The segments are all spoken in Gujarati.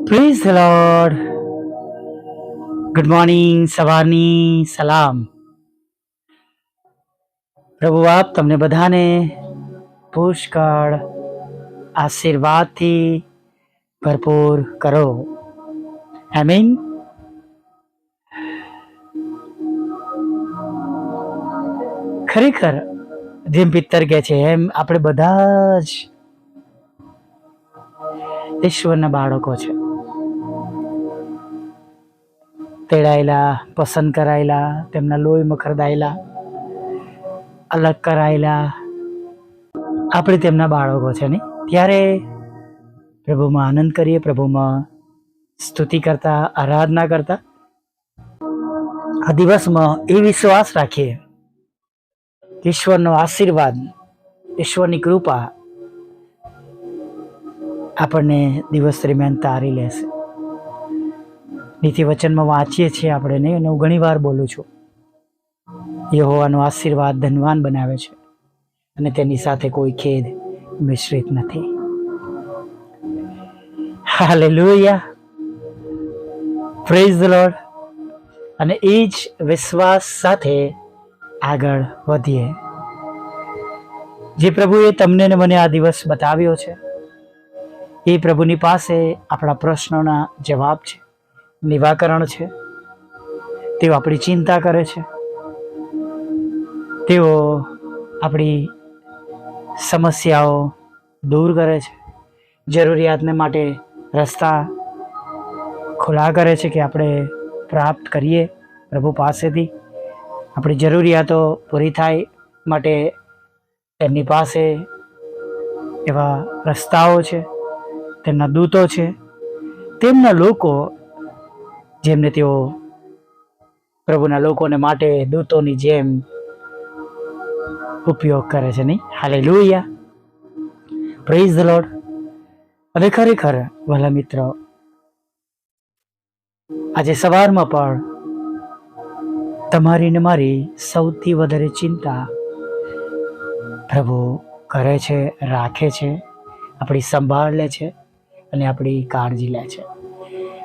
Praise the lord. Good morning. સવારની સલામ. પ્રભુ આપ તમને બધાને પુષ્કળ આશીર્વાદથી ભરપૂર કરો. આમીન. ખરેખર જેમ પિત્તર કહે છે એમ આપણે બધા જ ઈશ્વરના બાળકો છે. તેડાયેલા, પસંદ કરાયેલા, તેમના લોહીમાં ખરદાયેલા, અલગ કરાયેલા, આપણે તેમના બાળકો છે ને. ત્યારે પ્રભુમાં આનંદ કરીએ, પ્રભુમાં સ્તુતિ કરતા, આરાધના કરતા આ દિવસમાં એ વિશ્વાસ રાખીએ કે ઈશ્વરનો આશીર્વાદ, ઈશ્વરની કૃપા આપણને દિવસ દરમિયાન તારી લેશે. નીતિ વચનમાં વાંચીએ છીએ આપણે નહીં, અને હું ઘણી વાર બોલું છું, યહોવાનો આશીર્વાદ ધનવાન બનાવે છે અને તેની સાથે કોઈ ખેદ મિશ્રિત નથી. હાલેલુયા. Praise the lord. અને એ જ વિશ્વાસ સાથે આગળ વધીએ. જે પ્રભુએ તમને ને મને આ દિવસ બતાવ્યો છે એ પ્રભુની પાસે આપણા પ્રશ્નોના જવાબ છે, નિવાકરણ છે. તેઓ આપણી ચિંતા કરે છે, તેઓ આપણી સમસ્યાઓ દૂર કરે છે, જરૂરિયાતને માટે રસ્તા ખુલ્લા કરે છે કે આપણે પ્રાપ્ત કરીએ પ્રભુ પાસેથી. આપણી જરૂરિયાતો પૂરી થાય માટે તેમની પાસે એવા રસ્તાઓ છે, તેમના દૂતો છે, તેમના લોકો જેમને તેઓ પ્રભુના લોકોને માટે દૂતોની જેમ ઉપયોગ કરે છે નહીં. હાલેલુયા. Praise the lord. અને ખરેખર વહાલા મિત્રો, આજે સવારમાં પણ તમારી ને મારી સૌથી વધારે ચિંતા પ્રભુ કરે છે, રાખે છે, આપણી સંભાળ લે છે અને આપણી કાળજી લે છે.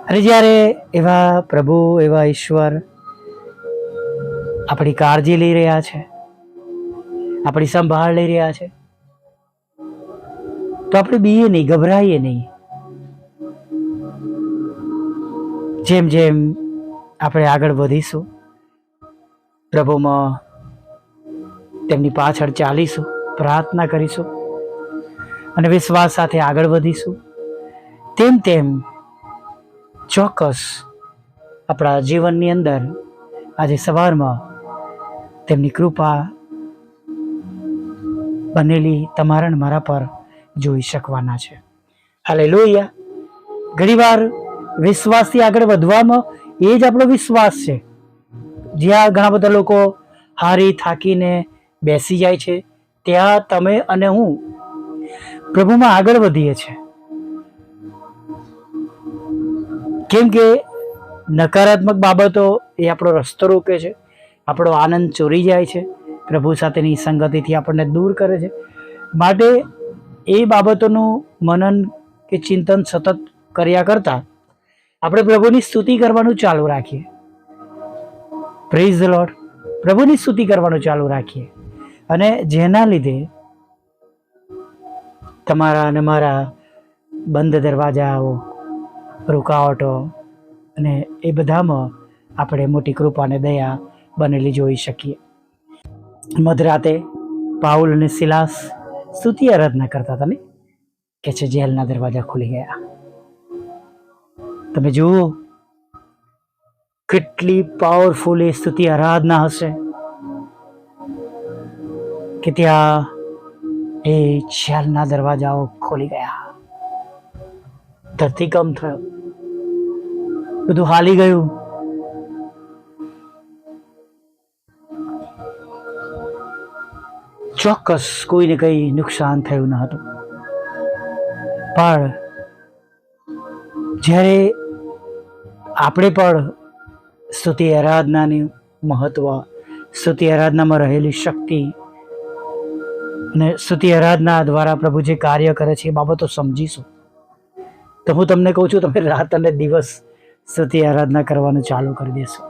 અને જ્યારે એવા પ્રભુ, એવા ઈશ્વર આપણી કાળજી લઈ રહ્યા છે, આપણી સંભાળ લઈ રહ્યા છે, તો આપણે બીએ નહીં, ગભરાઈએ નહીં. જેમ જેમ આપણે આગળ વધીશું, પ્રભુમાં તેમની પાછળ ચાલીશું, પ્રાર્થના કરીશું અને વિશ્વાસ સાથે આગળ વધીશું, તેમ તેમ ચોક્કસ આપણા જીવનની અંદર આજે સવારમાં તેમની કૃપા બનેલી તમારા ને મારા પર જોઈ શકવાના છે. હાલેલુયા. ઘણીવાર વિશ્વાસથી આગળ વધવામાં એ જ આપણો વિશ્વાસ છે. જ્યાં ઘણા બધા લોકો હારી થાકીને બેસી જાય છે, ત્યાં તમે અને હું પ્રભુમાં આગળ વધીએ છીએ. કેમ કે નકારાત્મક બાબતો એ આપણો રસ્તો રોકે છે, આપણો આનંદ ચોરી જાય છે, પ્રભુ સાથેની સંગતિથી આપણને દૂર કરે છે. માટે એ બાબતોનું મનન કે ચિંતન સતત કર્યા કરતાં આપણે પ્રભુની સ્તુતિ કરવાનું ચાલુ રાખીએ. Praise the lord. પ્રભુની સ્તુતિ કરવાનું ચાલુ રાખીએ. અને જેના લીધે તમારા અને મારા બંધ દરવાજાઓ, રૂકાવટો અને એ બધામાં આપણે મોટી કૃપા અને દયા બનેલી જોઈ શકીએ. મધરાતે પાઉલ અને સિલાસ સ્તુતિ આરાધના કરતા હતા ને, કે છે જેલના દરવાજા ખુલી ગયા. તમે જુઓ કેટલી પાવરફુલ એ સ્તુતિ આરાધના હશે કે ત્યાં એ જેલના દરવાજાઓ ખોલી ગયા, ધરતીકંપ થયો, બધું હાલી ગયું. ચોક્કસ કોઈને કંઈ નુકસાન થયું ન હતું. પણ જ્યારે આપણે પણ સ્તુતિ આરાધનાની મહત્વ, સ્તુતિ આરાધનામાં રહેલી શક્તિ અને સ્તુતિ આરાધના દ્વારા પ્રભુ જે કાર્ય કરે છે એ બાબતો સમજીશું, તો હું તમને કહું છું, તમે રાત અને દિવસ સ્તુતિ આરાધના કરવાનું ચાલુ કરી દેશો.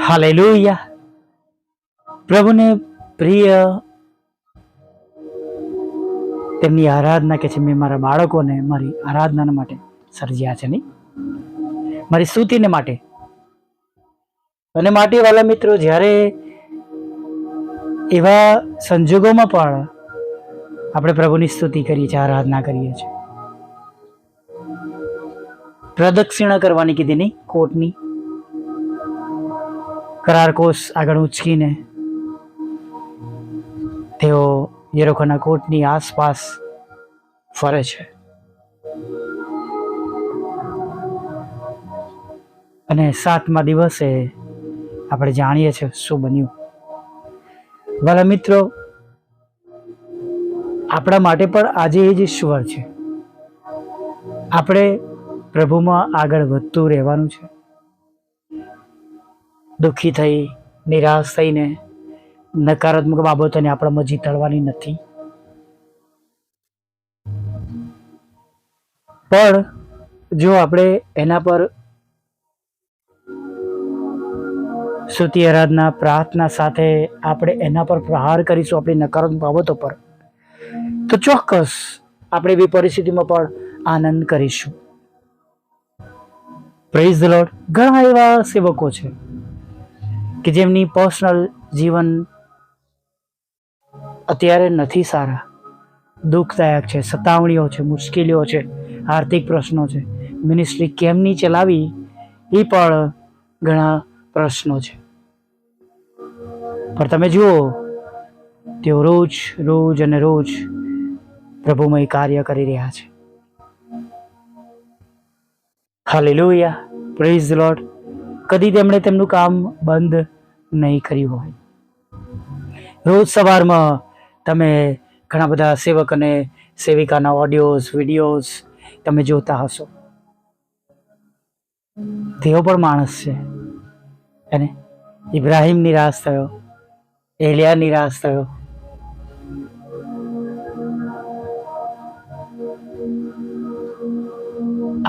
હાલેલુયા. પ્રભુને પ્રિય તેમની આરાધના કે છે, મેં મારા બાળકોને મારી આરાધના માટે સર્જ્યા છે, નહીં મારી સ્તુતિને માટે. અને માટે વાલા મિત્રો, જ્યારે એવા સંજોગોમાં પણ આપણે પ્રભુની સ્તુતિ કરીએ છીએ, આરાધના કરીએ છીએ, પ્રદક્ષિણા કરવાની કીધી નહીં, કોટની કરારકોસ આગળ ઉંચકીને તેઓ યરીખોના કોટની આસપાસ ફરે છે. અને 7મા દિવસે આપણે જાણીએ છીએ શું બન્યું. વાલા મિત્રો, આપણા માટે પણ આજે એ જ ઈશ્વર છે. આપણે પ્રભુમાં આગળ વધતું રહેવાનું છે. દુઃખી થઈ, નિરાશ થઈને નકારાત્મક બાબતોને આપણામાં જીતાડવાની નથી. પણ જો આપણે એના પર સ્તુતિ આરાધના પ્રાર્થના સાથે આપણે એના પર પ્રહાર કરીશું, આપણી નકારાત્મક બાબતો પર, તો ચોક્કસ આપણે એવી પરિસ્થિતિમાં પણ આનંદ કરીશું. Praise the lord. ઘણા એવા સેવકો છે કે જેમની પર્સનલ જીવન અત્યારે નથી સારા, દુઃખદાયક છે, સતાવણીઓ છે, મુશ્કેલીઓ છે, આર્થિક પ્રશ્નો છે, મિનિસ્ટ્રી કેમની ચલાવી એ પણ ઘણા પ્રશ્નો છે. પણ તમે જુઓ, તેઓ રોજ અને રોજ પ્રભુમય કાર્ય કરી રહ્યા છે. હાલેલુયા. Praise the lord. કદી તેમણે તેમનું કામ બંધ નહીં કર્યું હોય. રોજ સવારમાં તમે ઘણા બધા સેવક અને સેવિકાના ઓડિયોઝ, વિડીયોઝ તમે જોતા હશો. તેઓ પણ માણસ છે. અને ઇબ્રાહિમ નિરાશ થયો, એલિયા નિરાશ થયો,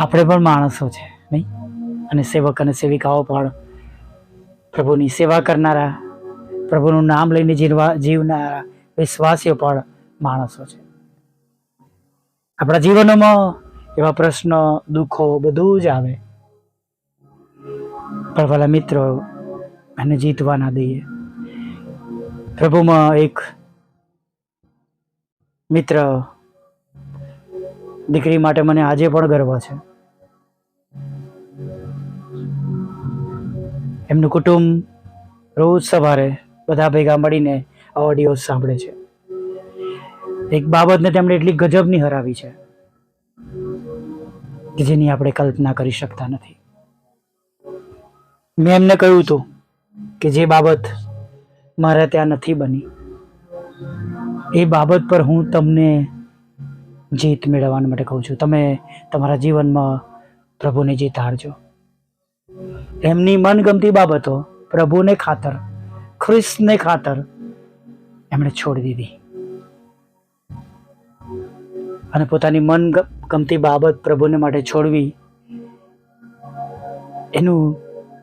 આપણે પણ માણસો છે, નહીં? અને સેવક અને સેવિકાઓ પણ પ્રભુની સેવા કરનારા, પ્રભુનું નામ લઈને જીવનારા વિશ્વાસીઓ પણ માણસો છે. આપણા જીવનમાં એવા પ્રશ્નો, દુઃખો બધું જ આવે. પણ ભલા મિત્રો, એને જીતવા ના દઈએ. પ્રભુમાં એક મિત્ર દીકરી માટે મને આજે પણ ગર્વ છે. એમનું કુટુંબ રોજ સવારે બધા ભેગા મળીને ઓડિયો સાંભળે છે. એક બાબતને તેમણે એટલી ગજબની હરાવી છે કે જેની આપણે કલ્પના કરી શકતા નથી. મેં એમને કહ્યું હતું કે જે બાબત મારા ત્યાં નથી બની, એ બાબત પર હું તમને જીત મેળવવા માટે કહું છું. તમે તમારા જીવનમાં પ્રભુને જીતાડજો. એમની મનગમતી બાબતો પ્રભુને ખાતર, ખ્રિસ્તને ખાતર એમણે છોડી દીધી અને પોતાની મનગમતી બાબત પ્રભુને માટે છોડવી, એનું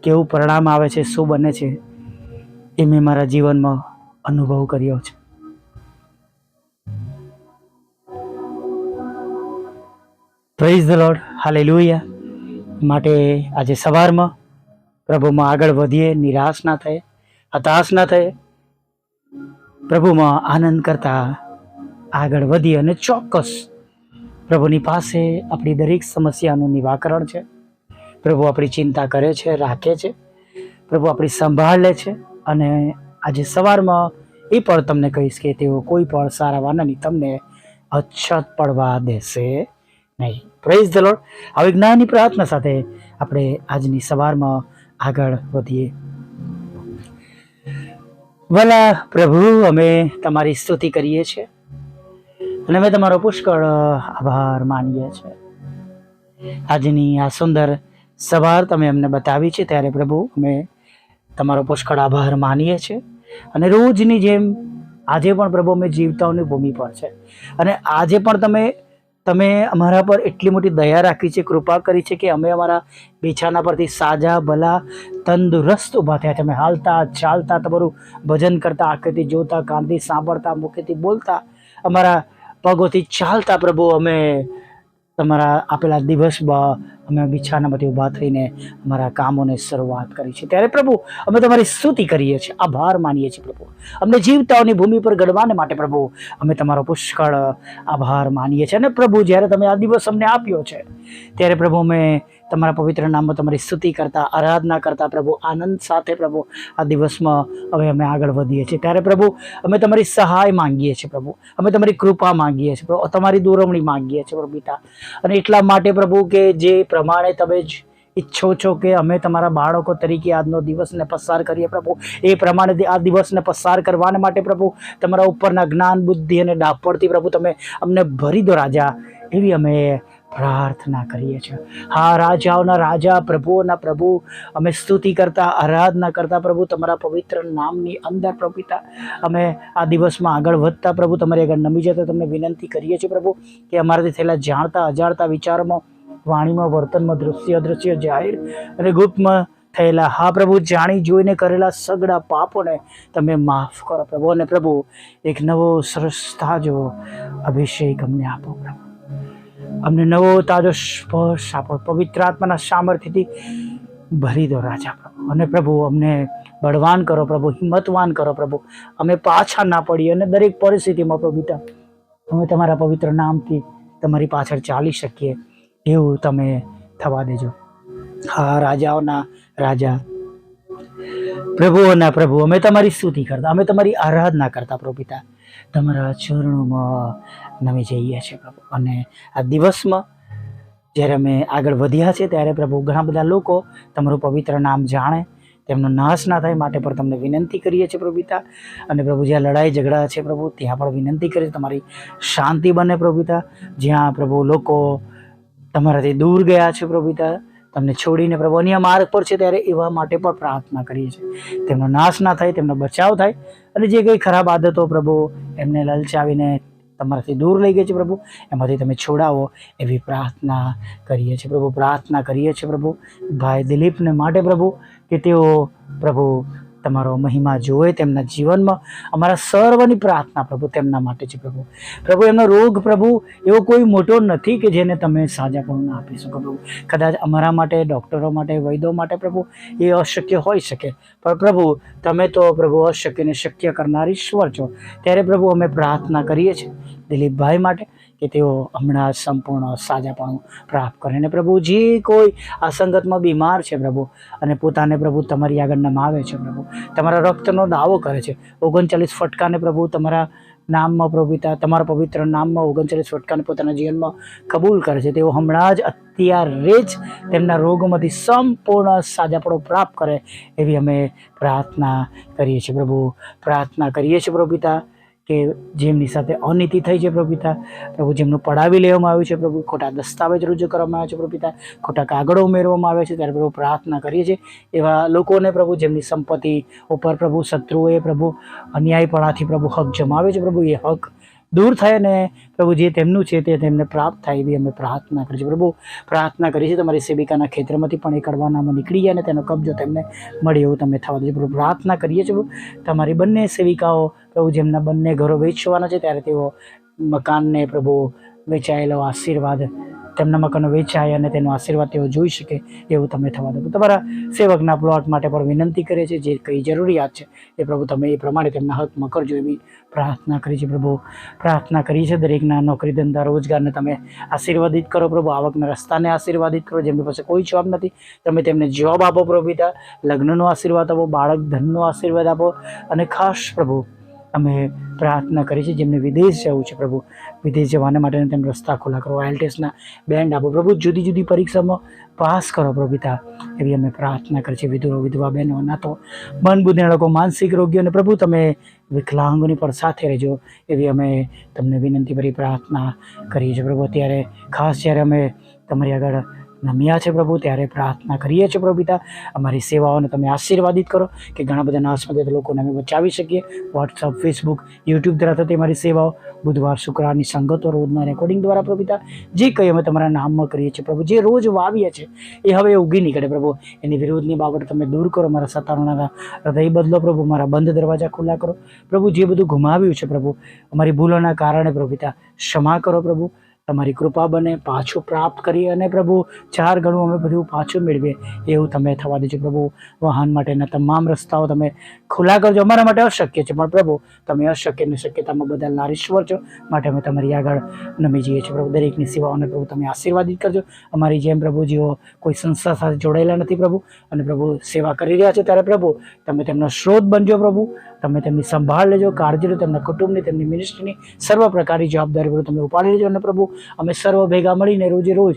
કેવું પરિણામ આવે છે, શું બને છે, એ મેં મારા જીવનમાં અનુભવ કર્યો છે. Praise the lord. હાલેલુયા. માટે આજે સવારમાં પ્રભુમાં આગળ વધીએ, નિરાશ ના થાય, હતાશ ના થાય, પ્રભુમાં આનંદ કરતા આગળ વધીએ. અને ચોક્કસ પ્રભુની પાસે આપણી દરેક સમસ્યાનું નિવારણ છે. પ્રભુ આપણી ચિંતા કરે છે, રાખે છે. પ્રભુ આપણી સંભાળ લે છે. અને આજે સવારમાં એ પણ તમને કહીશ કે તેઓ કોઈ પણ સારા વાનાની તમને અછત પડવા દેશે નહીં. Praise the lord. આવી જ્ઞાનની પ્રાર્થના સાથે આપણે આજની સવારમાં આગળ વધીએ. ભલા પ્રભુ, અમે તમારી સ્તુતિ કરીએ છીએ અને અમે તમારો પુષ્કળ આભાર માનીએ છીએ. આજની આ સુંદર સવાર તમે અમને બતાવી છે, ત્યારે પ્રભુ અમે તમારો પુષ્કળ આભાર માનીએ છીએ. અને રોજની જેમ આજે પણ પ્રભુ અમે જીવતાઓની ભૂમિ પર છે, અને આજે પણ તમે અમારા પર એટલી મોટી દયા રાખી છે, કૃપા કરી છે કે અમે અમારા બિછાના પરથી સાજા ભલા તંદુરસ્ત ઊભા થયા છે. અમે હાલતા ચાલતા, તમારું ભજન કરતા, આંખેથી જોતા, કાનથી સાંભળતા, મુખેથી બોલતા, અમારા પગોથી ચાલતા પ્રભુ અમે તમારા આપેલા દિવસમાં અમે બિછાનામાંથી ઊભા થઈને અમારા કામોને શરૂઆત કરી છે. ત્યારે પ્રભુ અમે તમારી સ્તુતિ કરીએ છીએ, આભાર માનીએ છીએ પ્રભુ. અમને જીવતાઓની ભૂમિ પર ગણવાને માટે પ્રભુ અમે તમારો પુષ્કળ આભાર માનીએ છીએ. અને પ્રભુ જ્યારે તમે આ દિવસ અમને આપ્યો છે ત્યારે પ્રભુ અમે તમારા પવિત્ર નામમાં તમારી સ્તુતિ કરતા, આરાધના કરતા પ્રભુ આનંદ સાથે પ્રભુ આ દિવસમાં હવે અમે આગળ વધીએ છીએ. ત્યારે પ્રભુ અમે તમારી સહાય માંગીએ છીએ પ્રભુ, અમે તમારી કૃપા માંગીએ છીએ પ્રભુ, તમારી દોરવણી માંગીએ છીએ પ્રભુ પિતા. અને એટલા માટે પ્રભુ કે જે પ્રમાણે તમે જ ઈચ્છો છો કે અમે તમારા બાળકો તરીકે આજનો દિવસને પસાર કરીએ પ્રભુ, એ પ્રમાણે આ દિવસને પસાર કરવાને માટે પ્રભુ તમારા ઉપરના જ્ઞાન, બુદ્ધિ અને ડાપણથી પ્રભુ તમે અમને ભરી દો રાજા, એવી અમે પ્રાર્થના કરીએ છીએ. હા, રાજાઓના રાજા, પ્રભુઓના પ્રભુ, અમે સ્તુતિ કરતા, આરાધના કરતા પ્રભુ તમારા પવિત્ર નામની અંદર પ્રભુ પિતા અમે આ દિવસમાં આગળ વધતા પ્રભુ તમારી આગળ નમી જતા તમને વિનંતી કરીએ છીએ પ્રભુ કે અમારાથી થયેલા જાણતા અજાણતા વિચારમાં, વાણીમાં, વર્તનમાં, દૃશ્ય અદૃશ્ય, જાહેર અને ગુપ્તમાં થયેલા, હા પ્રભુ, જાણી જોઈને કરેલા સગડા પાપોને તમે માફ કરો પ્રભુ. અને પ્રભુ એક નવો સરસ તાજો અભિષેક અમને આપો પ્રભુ, અમને નવો તાજો સ્પર્શ આપો, પવિત્ર આત્માના સામર્થ્યથી ભરી દો રાજા પ્રભુ. અને પ્રભુ અમને બળવાન કરો પ્રભુ, હિંમતવાન કરો પ્રભુ, અમે પાછા ના પડીએ અને દરેક પરિસ્થિતિમાં પ્રભુ પિતા અમે તમારા પવિત્ર નામથી તમારી પાછળ ચાલી શકીએ એવું તમે થવા દેજો. હા, રાજાઓના રાજા, પ્રભુઓના પ્રભુ, અમે તમારી સ્તુતિ કરતા, અમે તમારી આરાધના કરતા પ્રભુ પિતા તમારા ચરણોમાં નમી જઈએ છીએ પ્રભુ. અને આ દિવસમાં જ્યારે અમે આગળ વધ્યા છે ત્યારે પ્રભુ ઘણા બધા લોકો તમારું પવિત્ર નામ જાણે, તેમનો નાશ ના થાય માટે પણ તમને વિનંતી કરીએ છીએ પ્રભુ પિતા. અને પ્રભુ જ્યાં લડાઈ ઝઘડા છે પ્રભુ ત્યાં પણ વિનંતી કરીએ તમારી શાંતિ બને પ્રભુ પિતા. જ્યાં પ્રભુ લોકો તમારાથી દૂર ગયા છે પ્રભુ પિતા, તમને છોડીને પ્રભુ અન્ય માર્ગ પર છે, ત્યારે એવા માટે પણ પ્રાર્થના કરીએ છીએ તેમનો નાશ ના થાય, તેમનો બચાવ થાય. અને જે કંઈ ખરાબ આદતો પ્રભુ એમને લલચાવીને તમારાથી દૂર લઈ ગઈ છે પ્રભુ, એમાંથી તમે છોડાવો એવી પ્રાર્થના કરીએ છીએ પ્રભુ. પ્રાર્થના કરીએ છીએ પ્રભુ ભાઈ દિલીપને માટે પ્રભુ કે તેઓ પ્રભુ તમારો મહિમા જોવે તેમના જીવનમાં. અમારા સર્વની પ્રાર્થના પ્રભુ તેમના માટે છે પ્રભુ. પ્રભુ એમનો રોગ પ્રભુ એવો કોઈ મોટો નથી કે જેને તમે સાજાપણું ના આપી શકો પ્રભુ. કદાચ અમારા માટે, ડૉક્ટરો માટે, વૈદ્યો માટે પ્રભુ એ અશક્ય હોઈ શકે, પણ પ્રભુ તમે તો પ્રભુ અશક્યને શક્ય કરનાર ઈશ્વર છો. ત્યારે પ્રભુ અમે પ્રાર્થના કરીએ છીએ દિલીપભાઈ માટે કે તેઓ હમણાં સંપૂર્ણ સાજાપણું પ્રાપ્ત કરે. અને પ્રભુ જે કોઈ આ સંગતમાં બીમાર છે પ્રભુ અને પોતાને પ્રભુ તમારી આગળ નમાવે છે પ્રભુ, તમારા રક્તનો દાવો કરે છે, 39 ફટકાને પ્રભુ તમારા નામમાં પ્રભુ પિતા, તમારા પવિત્ર નામમાં 39 ફટકાને પોતાના જીવનમાં કબૂલ કરે છે, તેઓ હમણાં જ અત્યારે જ તેમના રોગોમાંથી સંપૂર્ણ સાજાપણું પ્રાપ્ત કરે એવી અમે પ્રાર્થના કરીએ છીએ પ્રભુ. પ્રાર્થના કરીએ છીએ પ્રભુ પિતા કે જેમની સાથે અનીતિ થઈ છે પ્રભુ પિતા, પ્રભુ જેમનું પડાવી લેવામાં આવ્યું છે પ્રભુ, ખોટા દસ્તાવેજ રજૂ કરવામાં આવ્યા છે પ્રભુ પિતા, ખોટા કાગળો ઉમેરવામાં આવ્યા છે, ત્યારે પ્રભુ પ્રાર્થના કરીએ છીએ એવા લોકોને પ્રભુ જેમની સંપત્તિ ઉપર પ્રભુ શત્રુઓએ પ્રભુ અન્યાયપણાથી પ્રભુ હક જમાવે છે પ્રભુ, એ હક દૂર થાય ને પ્રભુ જે તેમનું છે તે તેમને પ્રાપ્ત થાય એવી અમે પ્રાર્થના કરીએ છીએ પ્રભુ. પ્રાર્થના કરીએ છીએ તમારી સેવિકાના ખેતરમાંથી પણ એ કડવાનામાં નીકળી જાય અને તેનો કબજો તેમને મળે એવું તમે થવા દેજો પ્રભુ. પ્રાર્થના કરીએ છીએ તમારી બંને સેવિકાઓ પ્રભુ જેમના બંને ઘરો વેચવાના છે ત્યારે તેઓ મકાનને પ્રભુ વેચાયેલો આશીર્વાદ તેમના મકાનો વેચાય અને તેનો આશીર્વાદ તેઓ જોઈ શકે એવું તમે થવા દો. તમારા સેવકના પ્લોટ માટે પણ વિનંતી કરે છે, જે કંઈ જરૂરિયાત છે એ પ્રભુ તમે એ પ્રમાણે તેમના હકમાં કરજો એવી પ્રાર્થના કરી છે પ્રભુ. પ્રાર્થના કરી છે દરેકના નોકરી ધંધા રોજગારને તમે આશીર્વાદિત કરો પ્રભુ, આવકના રસ્તાને આશીર્વાદિત કરો, જેમની પાસે કોઈ જોબ નથી તમે તેમને જોબ આપો પ્રભુ પિતા, લગ્નનો આશીર્વાદ આપો, બાળક ધનનો આશીર્વાદ આપો. અને ખાસ પ્રભુ અમે પ્રાર્થના કરી છે જેમને વિદેશ જવું છે પ્રભુ, વિદેશ જવાના માટે તેમ રસ્તા ખુલ્લા કરો, IELTSના બેન્ડ આપો પ્રભુ, જુદી જુદી પરીક્ષામાં પાસ કરો પ્રભુ પિતા એવી અમે પ્રાર્થના કરી છે. વિધુરો વિધવા બહેનો, અનાથો, મન બુદ્ધિના લોકો, માનસિક રોગીઓ અને પ્રભુ તમે વિકલાંગોની પણ સાથે રહેજો એવી અમે તમને વિનંતી ભરી પ્રાર્થના કરીએ છીએ પ્રભુ. અત્યારે ખાસ જ્યારે અમે તમારી આગળ નમ્યા છે પ્રભુ, ત્યારે પ્રાર્થના કરીએ છીએ પ્રભુ પિતા, અમારી સેવાઓને તમે આશીર્વાદિત કરો કે ઘણા બધા નાશમત લોકોને અમે બચાવી શકીએ. વોટ્સઅપ, ફેસબુક, યુટ્યુબ દ્વારા થતી અમારી સેવાઓ, બુધવાર શુક્રવારની સંગતો, રોજના રેકોર્ડિંગ દ્વારા પ્રભુ પિતા, જે કંઈ અમે તમારા નામમાં કરીએ છીએ પ્રભુ, જે રોજ વાવીએ છીએ એ હવે ઉગી નીકળે પ્રભુ. એની વિરોધની બાબત તમે દૂર કરો. મારા સતારણાના હૃદય બદલો પ્રભુ, મારા બંધ દરવાજા ખુલ્લા કરો પ્રભુ. જે બધું ગુમાવ્યું છે પ્રભુ અમારી ભૂલોના કારણે પ્રભુ પિતા, ક્ષમા કરો પ્રભુ. તમારી કૃપા બને, પાછું પ્રાપ્ત કરીએ અને પ્રભુ 4 ગણું અમે બધું પાછું મેળવીએ એવું તમે થવા દેજો પ્રભુ. વાહન માટેના તમામ રસ્તાઓ તમે ખુલ્લા કરજો. અમારા માટે અશક્ય છે, પણ પ્રભુ તમે અશક્યને શક્યતામાં બદલનાર ઈશ્વર છો, માટે અમે તમારી આગળ નમી જઈએ છીએ પ્રભુ. દરેકની સેવાઓને પ્રભુ તમે આશીર્વાદિત કરજો. અમારી જેમ પ્રભુ જેઓ કોઈ સંસ્થા સાથે જોડાયેલા નથી પ્રભુ, અને પ્રભુ સેવા કરી રહ્યા છે, ત્યારે પ્રભુ તમે તેમનો સ્ત્રોત બનજો પ્રભુ. તમે તેમની સંભાળ લેજો, કાળજી લો. તેમના કુટુંબની, તેમની મિનિસ્ટ્રીની સર્વ પ્રકારની જવાબદારી પ્રભુ તમે ઉપાડી લેજો. અને પ્રભુ અમે સર્વ ભેગા મળીને રોજે રોજ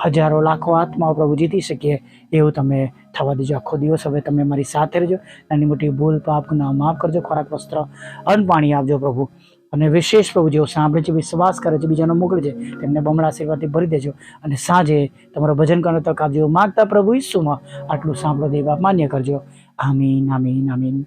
હજારો લાખો આત્માઓ પ્રભુ જીતી શકીએ એવું તમે થવા દેજો. આખો દિવસ હવે તમે મારી સાથે રહેજો. નાની મોટી ભૂલ, પાપ, ગુનાહ માફ કરજો. ખોરાક, વસ્ત્ર, અન્ન, પાણી આપજો પ્રભુ. અને વિશેષ પ્રભુ જેઓ સાંભળે છે, વિશ્વાસ કરે છે, બીજાનો મોકલે છે, તેમને બમણા આશીર્વાદથી ભરી દેજો. અને સાંજે તમારો ભજન કરવાનો તક આપજો. માગતા પ્રભુ ઈસુમાં આટલું સાંભળો દેવા માન્ય કરજો. આમીન, આમીન, આમીન.